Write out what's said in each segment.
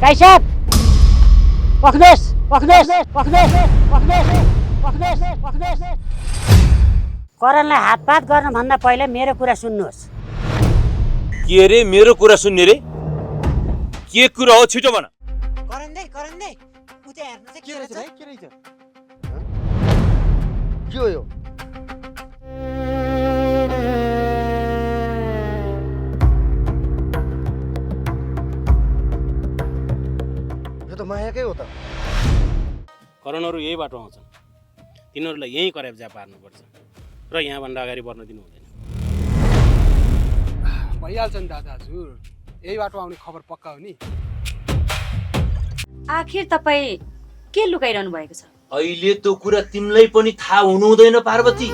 दाइ साहब पख्नुहोस्। करणलाई हातपात गर्नुभन्दा पहिला मेरो कुरा सुन्नुहोस्। के रे मेरो कुरा सुन्ने रे? के कुरा हो छिटो भन। करण दे उता हेर्नु चाहिँ के रहेछ? के रहेछ? के हो यो? यो त मायाकै हो त। करणहरू यही बाटो आउँछन्, तिनीहरूलाई यहीँ कराब्जा पार्नुपर्छ र यहाँभन्दा अगाडि बढ्न दिनु हुँदैन। भइहाल्छ नि दादा हजुर, यही बाटो आउने खबर पक्का हो नि। आखिर तपाईँ के लुकाइरहनु भएको छ? अहिले त्यो कुरा तिमीलाई पनि थाहा हुनु हुँदैन पार्वती।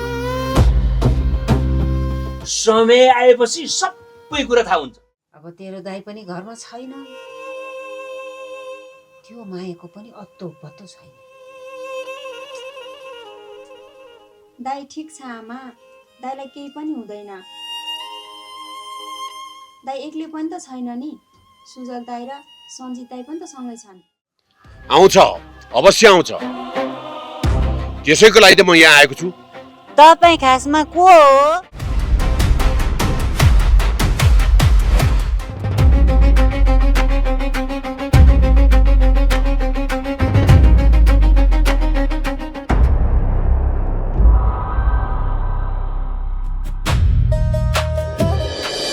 समय आएपछि सबै कुरा थाहा हुन्छ। अब तेरो दाइ पनि घरमा छैन, त्यो मायाको पनि अत्तो पत्तो छैन। दाइ ठिक छ आमा, दाइलाई केही पनि हुँदैन। दाइ एक्लै पनि त छैन नि, सुजल दाइ र सञ्जित दाइ पनि त सँगै छन्। आउँछ, अवश्य आउँछ। त्यसैको लागि त म यहाँ आएको छु। तपाईँ खासमा को हो?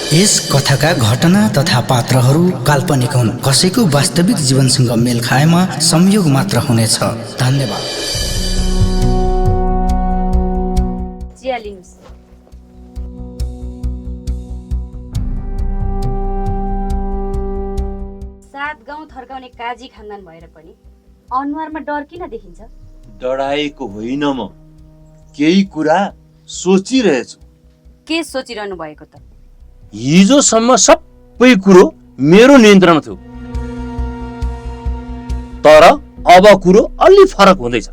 यस कथाका घटना तथा पात्रहरू काल्पनिक हुन्, कसैको वास्तविक जीवनसँग मेल खाएमा संयोग मात्र हुनेछ। धन्यवाद। सात गाउँ थर्काउने काजी खानदान भएर पनि अनुहारमा डर किन देखिन्छ? डराएको होइन, म केही कुरा सोचिरहेछु। के सोचिरहनु भएको त? हिजोसम्म सबै कुरो मेरो नियन्त्रणमा थियो, तर अब कुरो अलि फरक हुँदैछ।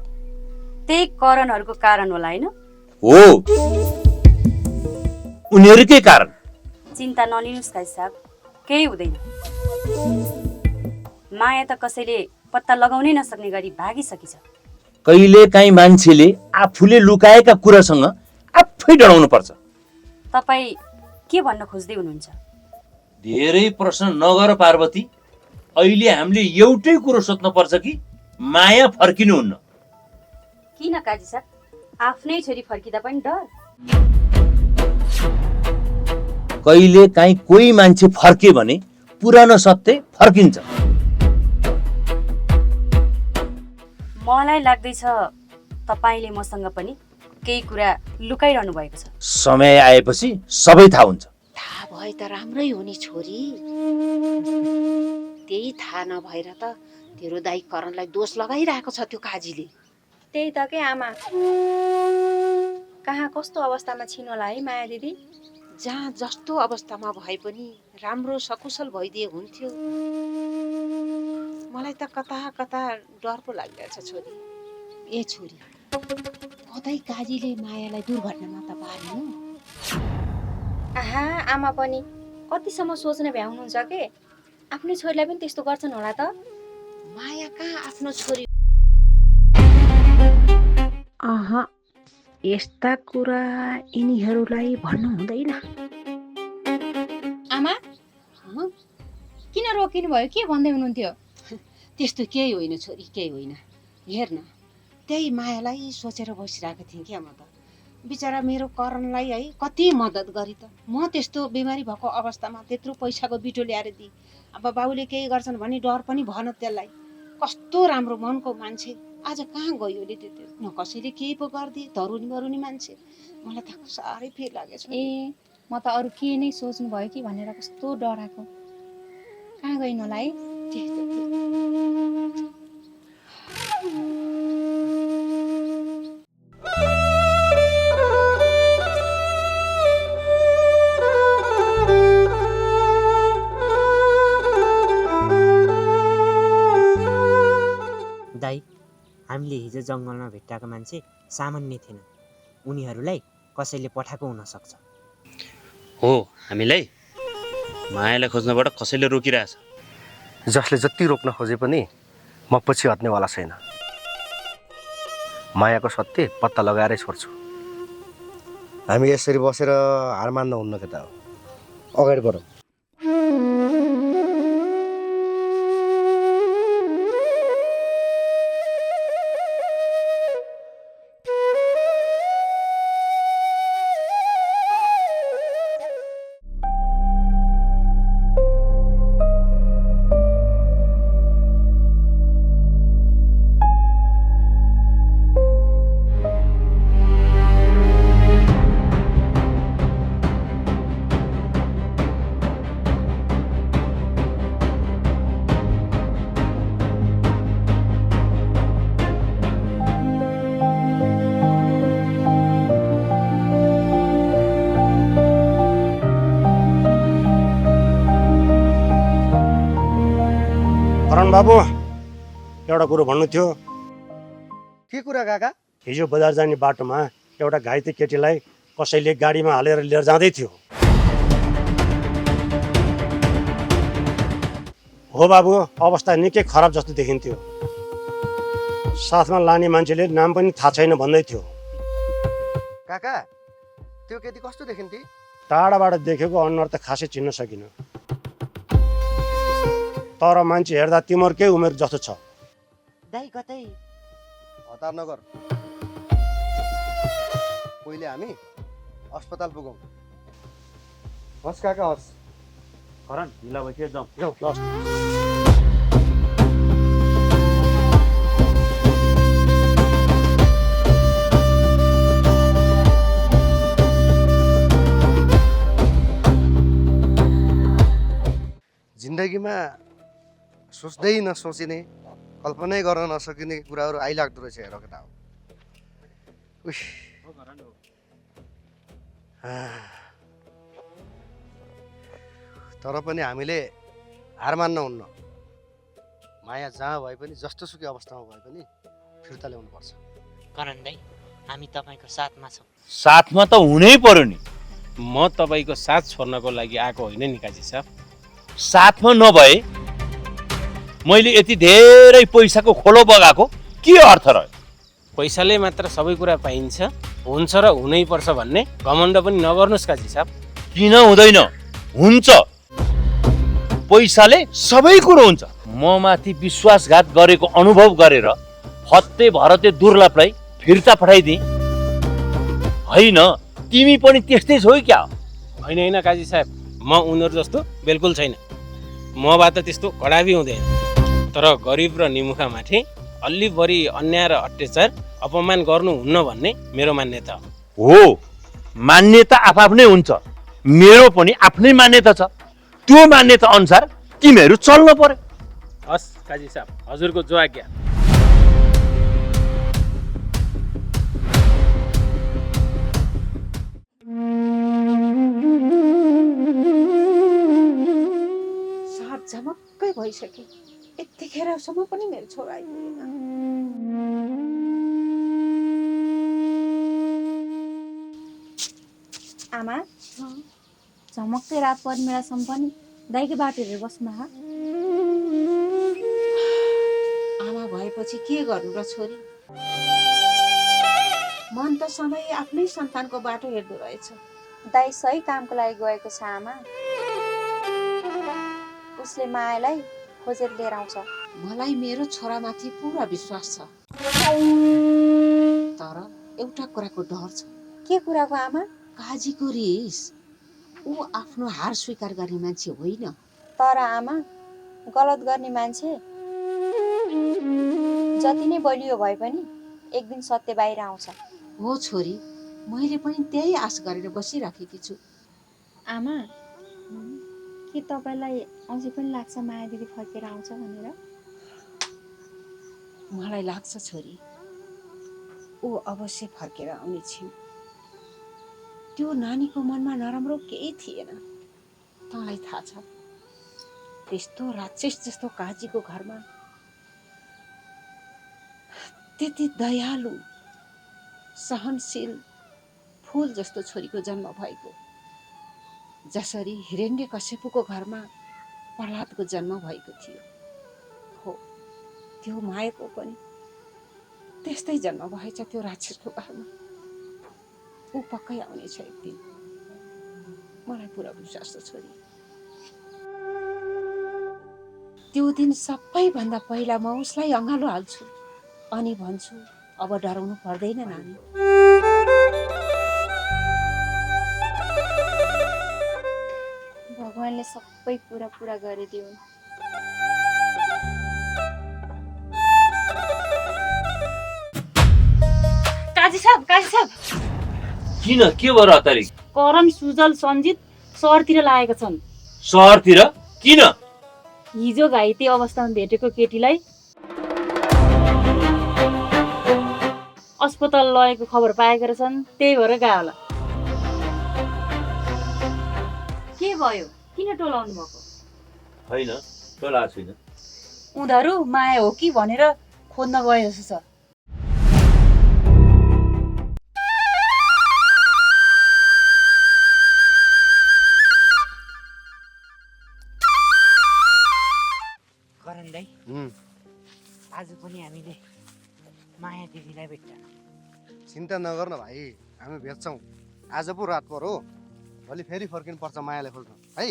त्यही करणहरूको कारण होला हैन? हो, उनीहरूकै कारण। चिन्ता नलिनुस् काजी साहब, केही हुँदैन। माया त कसैले पत्ता लगाउनै नसक्ने गरी भागिसकिछ। कहिले काहीँ मान्छेले आफूले लुकाएका कुरासँग आफै डराउनु पर्छ। तपाईँ के भन्न खोज्दै हुनुहुन्छ? धेरै प्रश्न नगर पार्वती। अहिले हामीले एउटै कुरो सोध्नु पर्छ कि माया फर्किनुहुन्न। किन काजी साहब, आफ्नै छोरी फर्किँदा पनि डर? कहिले काहीँ कोही मान्छे फर्के भने पुरानो सत्य फर्किन्छ। मलाई लाग्दैछ तपाईले मसँग पनि केही कुरा लुकाइरहनु भएको छ। समय आएपछि सबै थाहा हुन्छ। थाहा भए त राम्रै हो नि छोरी। त्यही थाहा नभएर त तेरो दाइ करणलाई दोष लगाइरहेको छ त्यो काजीले। त्यही त के आमा, कहाँ कस्तो अवस्थामा छिन् होला है माया दिदी? जहाँ जस्तो अवस्थामा भए पनि राम्रो सकुशल भइदिए हुन्थ्यो। मलाई त कता कता डर पो लागिरहेछ छोरी। ए छोरी, कतै काजीले मायालाई दुर्घटनामा त पार्नु? आहा आमा पनि कतिसम्म सोच्न भ्याउनुहुन्छ के? आफ्नै छोरीलाई पनि त्यस्तो गर्छन् होला त? माया कहाँ आफ्नो छोरी? यस्ता कुरा यिनीहरूलाई भन्नु हुँदैन। आमा किन रोकिनु भयो? के भन्दै हुनुहुन्थ्यो? त्यस्तो केही होइन छोरी, केही होइन। हेर न, त्यही मायालाई सोचेर बसिरहेको थिएँ क्या म त। बिचरा मेरो करणलाई है कति मद्दत गरी त। म त्यस्तो बिमारी भएको अवस्थामा त्यत्रो पैसाको बिटो ल्याएर दिएँ। अब बाबुले केही गर्छन् भने डर पनि भएन त्यसलाई। कस्तो राम्रो मनको मान्छे, आज कहाँ गयो अरे त्यो? न कसैले केही पो गरिदिए, धरुनी मरुनी मान्छे। मलाई त साह्रै फिर लागेछ। ए म त अरू के नै सोच्नु भयो कि भनेर कस्तो डराएको। कहाँ गइन् होला है? दाइ, हामीले हिजो जङ्गलमा भेट्टाएको मान्छे सामान्य थिएन। उनीहरूलाई कसैले पठाएको हुन सक्छ। हो, हामीलाई मायालाई खोज्नबाट कसैले रोकिरहेछ। जसले जति रोक्न खोजे पनि म पछि हट्नेवाला छैन। मायाको सत्य पत्ता लगाएरै छोड्छु। हामी यसरी बसेर हार मान्न हुन्न केटा हो, अगाडि बढौँ। करण बाबु, एउटा कुरो भन्नु थियो। के कुरा काका? हिजो बजार जाने बाटोमा एउटा घाइते केटीलाई कसैले गाडीमा हालेर लिएर जाँदै थियो। हो बाबु, अवस्था निकै खराब जस्तो देखिन्थ्यो। साथमा लाने मान्छेले नाम पनि थाहा छैन भन्दै थियो। काका, त्यो केटी कस्तो देखिन्थे? टाढाबाट देखेको अनुहार त खासै चिन्न सकिन, तर मान्छे हेर्दा तिमीहरूकै उमेर जस्तो छ। दाइ कतै हतार नगर, पहिले हामी अस्पताल पुगौँ। हस् काका हस्। करण ढिला भइसक्यो, जाउँ। जाउँ। जिन्दगीमा सोच्दै नसोचिने, कल्पनै गर्न नसकिने कुराहरू आइलाग्दो रहेछ हेर केटा हो। उस तर पनि हामीले हार मान्न हुन्न। माया जहाँ भए पनि, जस्तो सुकै अवस्थामा भए पनि फिर्ता ल्याउनु पर्छ। करण दाइ, हामी तपाईँको साथमा छौँ। साथमा त हुनै पर्यो नि। म तपाईँको साथ छोड्नको लागि आएको होइन नि काजी साहब। साथमा नभए मैले यति धेरै पैसाको खोलो बगाएको के अर्थ रह्यो? पैसाले मात्र सबै कुरा पाइन्छ, हुन्छ र हुनैपर्छ भन्ने घमण्ड पनि नगर्नुहोस् काजी साहब। किन हुँदैन? हुन्छ। पैसाले सबै कुरो हुन्छ। म माथि विश्वासघात गरेको अनुभव गरेर फत्ते भरते दुर्लभलाई फिर्ता पठाइदिए होइन। तिमी पनि त्यस्तै छौ क्या? होइन होइन काजी साहब, म उनीहरू जस्तो बिल्कुल छैन। मबाट त्यस्तो कडाबी हुँदैन, तर गरिब र निमुखामाथि अलि बढी अन्याय र अत्याचार अपमान गर्नुहुन्न भन्ने मेरो मान्यता हो। मान्यता आफ्नै हुन्छ, मेरो पनि आफ्नै मान्यता छ। त्यो मान्यता अनुसार तिमीहरू चल्न पर्यो। हस् काजी साहब, हजुरको जो आज्ञा। झमक्कै भइसक्यो, यतिखेरसम्म पनि मेरो छोरा आइपुगेन। आमा, झमक्कै रात परिमेलासम्म पनि दाइकै बाटो हेरेर बस्नु ह। आमा भएपछि के गर्नु र छोरी? मन त सधैँ आफ्नै सन्तानको बाटो हेर्दो रहेछ। दाइ सही कामको लागि गएको छ आमा। उसले मायालाई खोजेर लिएर आउँछ। मलाई मेरो छोरामाथि पुरा विश्वास छ, तर एउटा कुराको डर छ। के कुराको आमा? काजीको रिस। ऊ आफ्नो हार स्वीकार गर्ने मान्छे होइन। तर आमा, गलत गर्ने मान्छे जति नै बलियो भए पनि एक दिन सत्य बाहिर आउँछ। हो छोरी, मैले पनि त्यही आश गरेर बसिराखेकी छु। आमा, के तपाईँलाई अझै पनि लाग्छ माया दिदी फर्केर आउँछ भनेर? मलाई लाग्छ छोरी, ऊ अवश्य फर्केर आउने छिन्। त्यो नानीको मनमा नराम्रो केही थिएन, तँलाई थाहा छ। त्यस्तो राक्षस जस्तो काजीको घरमा त्यति दयालु सहनशील फूल जस्तो छोरीको जन्म भएको, जसरी हिरण्यकश्यपको घरमा प्रहलादको जन्म भएको थियो। हो त्यो मायाको पनि त्यस्तै जन्म भएछ त्यो राक्षसको घरमा। ऊ पक्कै आउनेछ एक दिन, मलाई पुरा विश्वास छ छोरी। त्यो दिन सबैभन्दा पहिला म उसलाई अँगालो हाल्छु अनि भन्छु अब डराउनु पर्दैन नानी। भगवानले सबै कुरा पुरा गरिदियो। काजी साहब किन के भएर हतारी? करण सुजल सञ्जित सहरतिर लागेका छन्। सहरतिर किन? हिजो घाइते अवस्थामा भेटेको केटीलाई अस्पताल लगेको खबर पाएका रहेछन्, त्यही भएर गयो होला। के भयो, किन टोलाउनु भएको? होइन टोला छैन। उनीहरू माया हो कि भनेर खोज्न गए जस्तो छ। करण दाइ, आज पनि हामीले माया दिदीलाई भेट्छ। चिन्ता नगर्न भाइ, हामी भेट्छौँ। आज पो रात परो, भोलि फेरि फर्किनु पर्छ मायालाई खोज्न है।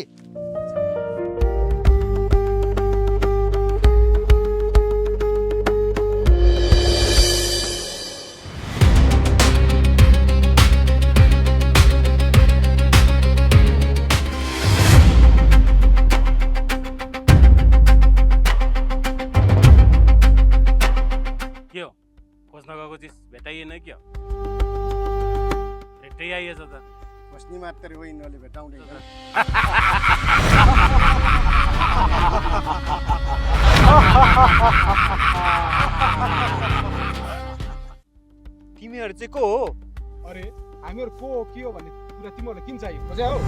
खोज्न गएको चिज भेटाइएन क्या? भेटै आइएछ त। बस्ने मात्र हो, यिनीहरूले भेटाउँदैन। तिमीहरू चाहिँ को हो? अरे हामीहरू को हो के हो भन्ने कुरा तिमीहरूलाई किन चाहियो? खोजे हो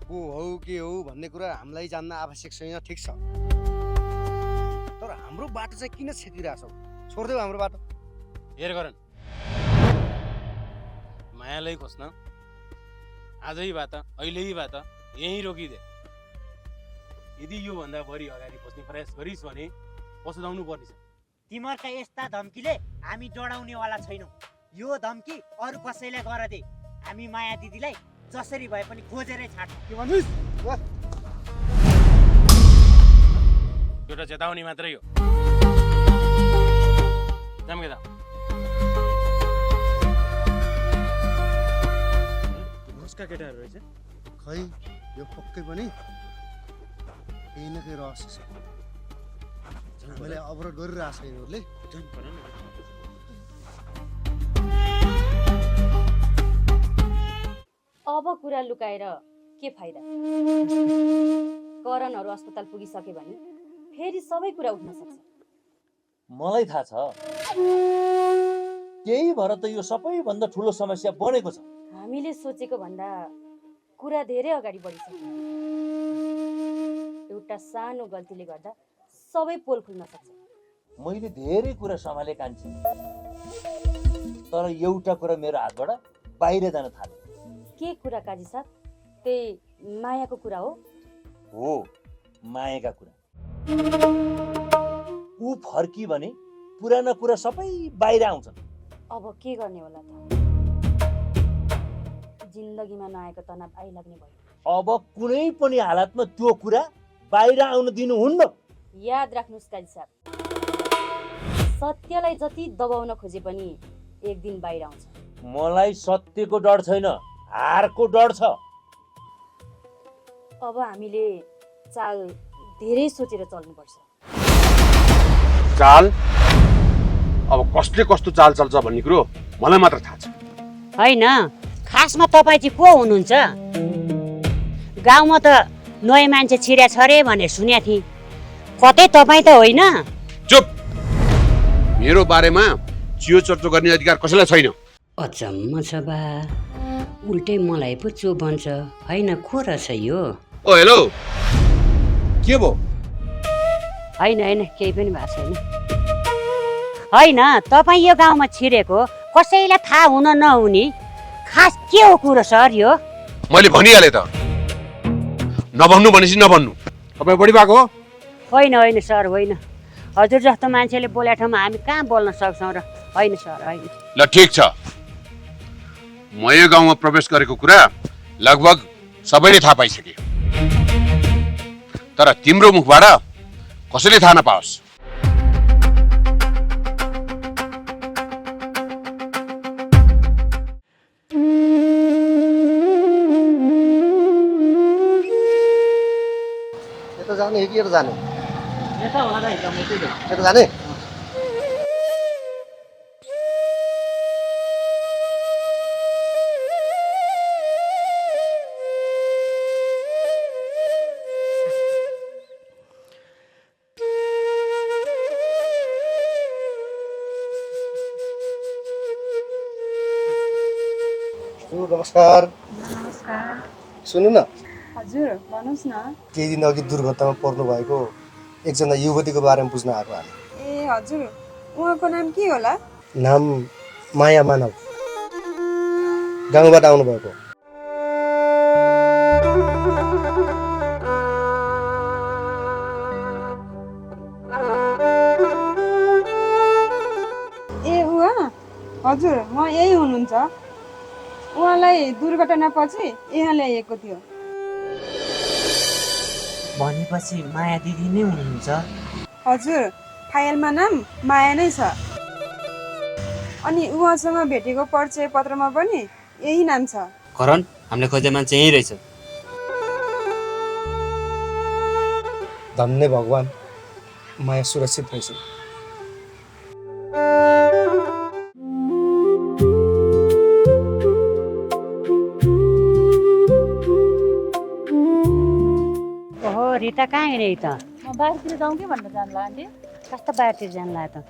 को हौ के हो भन्ने कुरा हामीलाई जान्न आवश्यक छैन, ठिक छ। तर हाम्रो बाटो चाहिँ किन छेकिरहेछौ? छोड्देऊ हाम्रो बाटो। हेर गरन, मायालाई खोज्न आजै बात, अहिल्यै बात यहीँ रोकिदे। यदि योभन्दा बढी अगाडि खोज्ने प्रयास गरिस् भने पछुताउनु पर्नेछ। तिमीहरूका यस्ता धम्कीले हामी डराउनेवाला छैनौँ। यो धम्की अरू कसैलाई गर दे, हामी माया दिदीलाई जसरी भए पनि खोजेरै छाड्छौँ। के भन्नुस्? एउटा चेतावनी मात्रै हो। जम्केदा घोषका केटाहरू रहेछ। खै यो पक्कै पनि केही न केही रहस्य छ। मैले अवरोध गरिरहेको छ यिनीहरूले। अब कुरा लुकाएर के फाइदा? करणहरू अस्पताल पुगिसके भने फेरि सबै कुरा उठ्न सक्छ। मलाई थाहा छ, त्यही भएर त यो सबैभन्दा ठुलो समस्या बनेको छ। हामीले सोचेको भन्दा कुरा धेरै अगाडि बढिसक्यो। एउटा सानो गल्तीले गर्दा सबै पोल खुल्न सक्छ। मैले धेरै कुरा सम्हाले कान्छी, तर एउटा कुरा मेरो हातबाट बाहिर जान थाल्यो। के कुरा काजी साहब? त्यही मायाको कुरा हो? हो, मायाका कुरा। ऊ फर्की भने पुराना कुरा सबै बाहिर आउँछन्। अब के गर्ने होला त? जिन्दगीमा नआएको तनाव आइलाग्ने भयो। अब कुनै पनि हालतमा त्यो कुरा बाहिर आउन दिनुहुन्न। याद राख्नुहोस् काजी साहब, सत्यलाई जति दबाउन खोजे पनि एक दिन बाहिर आउँछ। मलाई सत्यको डर छैन, हारको डर छ। अब हामीले चाल धेरै सोचेर चल्नुपर्छ। चाल? अब कसले कस्तो चाल चल्छ भन्ने कुरो मलाई मात्र थाहा छ। होइन, खासमा तपाईँ चाहिँ को हुनुहुन्छ? गाउँमा त नयाँ मान्छे छिर्या छ रे भनेर सुनेको थिएँ। कतै तपाईँ त होइन? चुप! मेरो बारेमा चियो चर्चो गर्ने अधिकार कसैलाई छैन। अचम्म छ बा, उल्टै मलाई पो चो भन्छ। होइन, को रहेछ यो? ओ हेलो, के भयो? होइन केही पनि भएको छैन। होइन, तपाईँ यो गाउँमा छिरेको कसैलाई थाहा हुन नहुने खास के हो कुरो सर यो? मैले भनिहालेँ त, नभन्नु भनेपछि नभन्नु। तपाईँ बढी भएको हो? होइन होइन सर होइन। हजुर जस्तो मान्छेले बोले ठाउँमा हामी कहाँ बोल्न सक्छौँ र? होइन सर होइन। ल ठिक छ, म यो गाउँमा प्रवेश गरेको कुरा लगभग सबैले थाहा पाइसके, तर तिम्रो मुखबाट कसैले थाहा नपाओस्। यता जाने हो कि यता जाने? यता होला त हिजो म त्यही हो। यता जाने? नमस्कार। नमस्कार। सुन्नु न, हजुर भन्नुहोस् न। केही दिन अघि दुर्घटनामा पर्नु भएको एकजना युवतीको बारेमा बुझ्न आएको हामी। ए हजुर, उहाँको नाम के होला? नाम माया मानव, गाउँबाट आउनुभएको। ए उहाँ? हजुर उहाँ यही हुनुहुन्छ। उहाँलाई दुर्घटनापछि यहाँ ल्याइएको थियो। भनेपछि माया दिदी नै हुनुहुन्छ? हजुर, फाइलमा नाम माया नै छ। अनि उहाँसँग भेटेको परिचय पत्रमा पनि यही नाम छ। करण, हामीले खोजे मान्छे यही रहेछ। धन्य भगवान्, माया सुरक्षित रहेछ। रिता कहाँ हिँडे त? म बाहिरतिर जाउँ कि भनेर जानु लाग्यो आन्टी। कस्तो बाहिरतिर जानु लाग्यो त?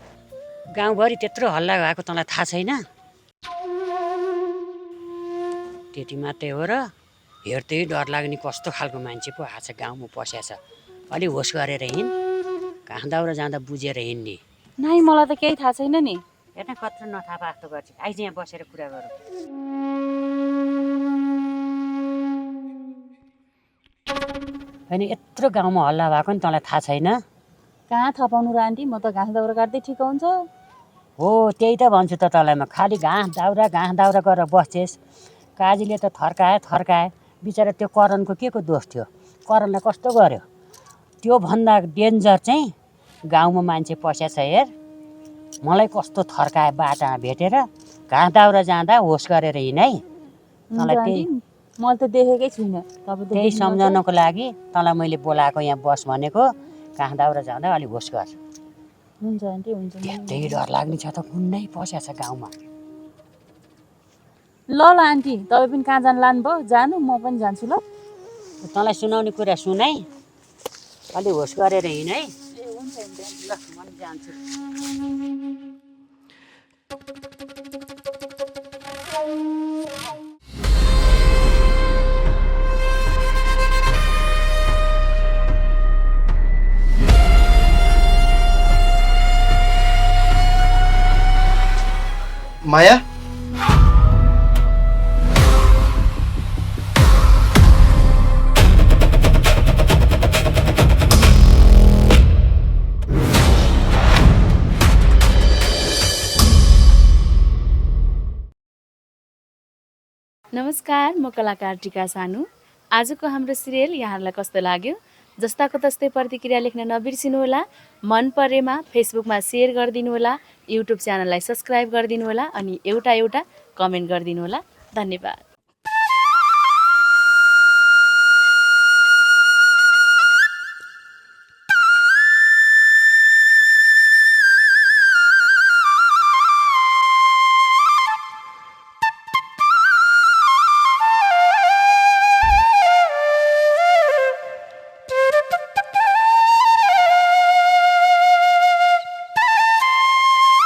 गाउँभरि त्यत्रो हल्ला भएको तँलाई थाहा छैन? त्यति मात्रै हो र? हेर्दै डर लाग्ने कस्तो खालको मान्छे पो आएको छ गाउँमा पस्या छ। अलि होस गरेर हिँड, कहाँ दाउरा जाँदा बुझेर हिँड्ने। नाइ मलाई त केही थाहा छैन नि। हेर्न कत्रो नथाहा पाएको गर्छ। आइज यहाँ बसेर कुरा गरौँ। होइन यत्रो गाउँमा हल्ला भएको नि तँलाई थाहा छैन? कहाँ थाहा पाउनु र आन्टी, म त घाँस दाउरा काट्दै ठिक हुन्छ। हो त्यही त भन्छु त तँलाई म। खालि घाँस दाउरा गरेर बस्छेस्। काजीले त थर्काए बिचरा। त्यो करणको के को दोष थियो? करणलाई कस्तो गर्यो? त्योभन्दा डेन्जर चाहिँ गाउँमा मान्छे पस्या छ। हेर मलाई कस्तो थर्काए बाटामा भेटेर। घाँस दाउरा जाँदा होस गरेर हिँड है। तँलाई त्यही मैले त देखेकै छुइनँ। त्यही सम्झाउनको लागि तँलाई मैले बोलाएको यहाँ बस भनेको। घाँस दाउरा जाँदा अलिक होस गर। हुन्छ आन्टी हुन्छ। त्यही डर लाग्ने छ त, कुनै पस्या छ गाउँमा। ल आन्टी, तपाईँ पनि कहाँ जानु लानुभयो? जानु, म पनि जान्छु ल। तँलाई सुनाउने कुरा सुन है, अलि होस गरेर हिँड है। ए हुन्छ हुन्छ ल म पनि जान्छु। माया, नमस्कार, म कलाकार टिका सानु। आजको हाम्रो सिरियल यहाँहरूलाई कस्तो लाग्यो? जस्ताको तस्तै प्रतिक्रिया लेख्न नबिर्सिनुहोला। मन परेमा फेसबुकमा सेयर गरिदिनुहोला, युट्युब च्यानललाई सब्सक्राइब गरिदिनुहोला अनि एउटा कमेन्ट गरिदिनुहोला। धन्यवाद।